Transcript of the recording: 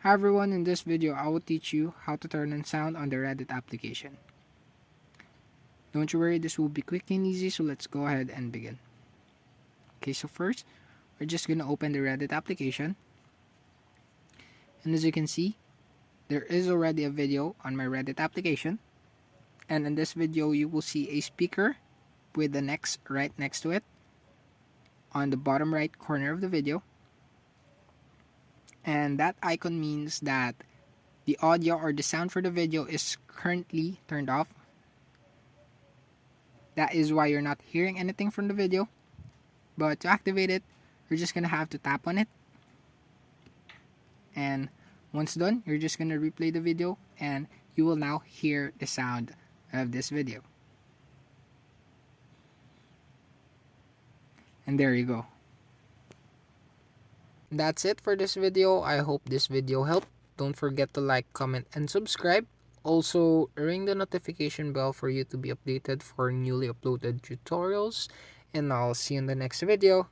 Hi everyone, in this video I will teach you how to turn on sound on the Reddit application. Don't you worry, this will be quick and easy, so let's go ahead and begin. Okay, so first, we're just going to open the Reddit application. And as you can see, there is already a video on my Reddit application. And in this video, you will see a speaker with the X right next to it on the bottom right corner of the video. And that icon means that the audio or the sound for the video is currently turned off. That is why you're not hearing anything from the video. But to activate it, you're just gonna have to tap on it. And once done, you're just gonna replay the video and you will now hear the sound of this video. And there you go. That's it for this video. I hope this video helped. Don't forget to like, comment, and subscribe. Also, ring the notification bell for you to be updated for newly uploaded tutorials. And I'll see you in the next video.